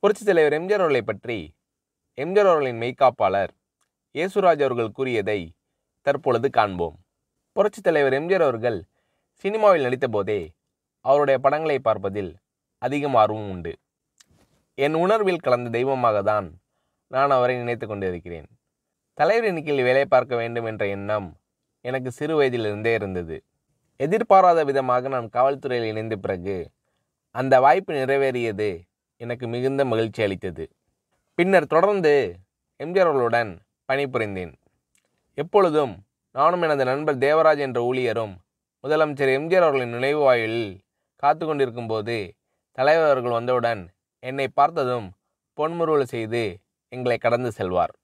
புரட்சித் தலைவர் எம்ஜிஆர் அவர்களை பற்றி எம்ஜிஆர் அவர்களின் மெய்காப்பாளர் இயேசுராஜ் அவர்கள் கூறியதை தற்பொழுது காண்போம். புரட்சித் தலைவர் எம்ஜிஆர் அவர்கள் சினிமாவில் நடித்த போதே அவருடைய படங்களை பார்ப்பதில் அதிகம் ஆர்வம் உண்டு. என் உணர்வில் கலந்த தெய்வமாக தான் நான் அவரை நினைத்து கொண்டிருக்கிறேன். தலைவர் எண்ணிக்கையில் வேலை பார்க்க வேண்டும் என்ற எண்ணம் எனக்கு சிறு வயதிலிருந்தே இருந்தது. எதிர்பாராத விதமாக நான் காவல்துறையில் இணைந்த பிறகு அந்த வாய்ப்பு நிறைவேறியது எனக்கு மிகுந்த மகிழ்ச்சி அளித்தது. பின்னர் தொடர்ந்து எம்ஜிஆர் அவர்களுடன் பணிபுரிந்தேன். எப்பொழுதும் நானும் எனது நண்பர் தேவராஜ் என்ற ஊழியரும் முதலமைச்சர் எம்ஜிஆர் அவர்களின் நுழைவு வாயிலில் காத்து கொண்டிருக்கும் போது தலைவர் அவர்கள் வந்தவுடன் என்னை பார்த்ததும் பொன்முறுவல் செய்து எங்களை கடந்து செல்வார்.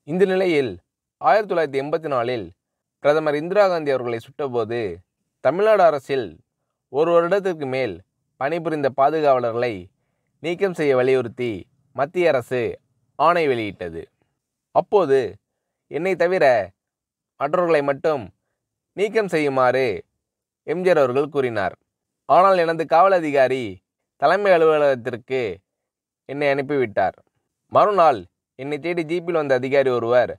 இந்த நிலையில் 1984 பிரதமர் இந்திரா காந்தி அவர்களை சுட்டபோது தமிழ்நாடு அரசில் ஒரு வருடத்திற்கு மேல் பணிபுரிந்த பாதுகாவலர்களை நீக்கம் செய்ய வலியுறுத்தி மத்திய அரசு ஆணை வெளியிட்டது. அப்போது என்னை தவிர மற்றவர்களை மட்டும் நீக்கம் செய்யுமாறு எம்ஜிஆர் அவர்கள் கூறினார். ஆனால் எனது காவல் அதிகாரி தலைமை அலுவலகத்திற்கு என்னை அனுப்பிவிட்டார். மறுநாள் என்னை தேடி ஜீப்பில் வந்த அதிகாரி ஒருவர்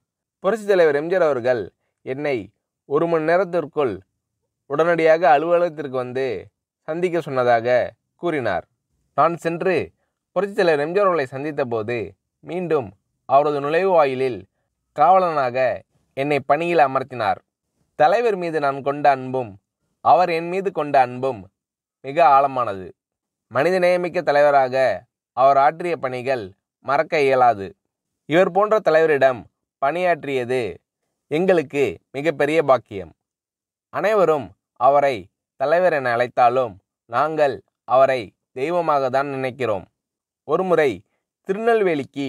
புரட்சித் தலைவர் எம்ஜிஆர் அவர்கள் என்னை 1 மணி நேரத்திற்குள் உடனடியாக அலுவலகத்திற்கு வந்து சந்திக்க சொன்னதாக கூறினார். நான் சென்று புரட்சித் தலைவர் எம்ஜிஆர் அவர்களை சந்தித்த போது மீண்டும் அவரது நுழைவு வாயிலில் காவலனாக என்னை பணியில் அமர்த்தினார். தலைவர் மீது நான் கொண்ட அன்பும் அவர் என் மீது கொண்ட அன்பும் மிக ஆழமானது. மனிதநேயமிக்க தலைவராக அவர் ஆற்றிய பணிகள் மறக்க இயலாது. இவர் போன்ற தலைவரிடம் பணியாற்றியது எங்களுக்கு மிகப்பெரிய பாக்கியம். அனைவரும் அவரை தலைவர் என அழைத்தாலும் நாங்கள் அவரை தெய்வமாக தான் நினைக்கிறோம். ஒருமுறை திருநெல்வேலிக்கு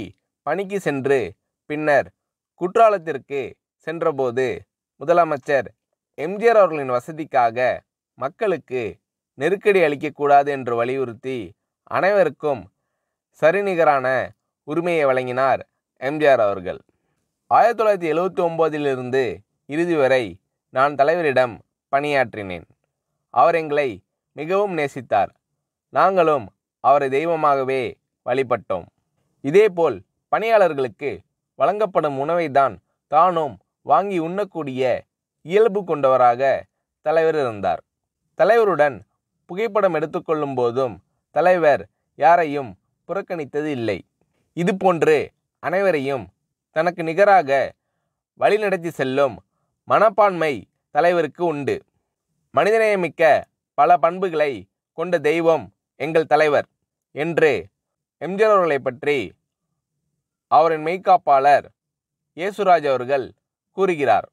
பணிக்கு சென்று பின்னர் குற்றாலத்திற்கு சென்றபோது முதலமைச்சர் எம்ஜிஆர் அவர்களின் வசதிக்காக மக்களுக்கு நெருக்கடி அளிக்கக்கூடாது என்று வலியுறுத்தி அனைவருக்கும் சரிநிகரான உரிமையை வழங்கினார் எம்ஜிஆர் அவர்கள். 1979 இறுதி வரை நான் தலைவரிடம் பணியாற்றினேன். அவர் எங்களை மிகவும் நேசித்தார். நாங்களும் அவரை தெய்வமாகவே வழிபட்டோம். இதேபோல் பணியாளர்களுக்கு வழங்கப்படும் உணவை தான் தானும் வாங்கி உண்ணக்கூடிய இயல்பு கொண்டவராக தலைவர் இருந்தார். தலைவருடன் புகைப்படம் எடுத்துக்கொள்ளும் போதும் தலைவர் யாரையும் புறக்கணித்தது இல்லை. இதுபோன்று அனைவரையும் தனக்கு நிகராக வழிநடத்தி செல்லும் மனப்பான்மை தலைவருக்கு உண்டு. மனிதநேயமிக்க பல பண்புகளை கொண்ட தெய்வம் எங்கள் தலைவர் என்று எம்ஜிஆர் அவர்களை பற்றி அவரின் மெய்காப்பாளர் இயேசுராஜ் அவர்கள் கூறுகிறார்.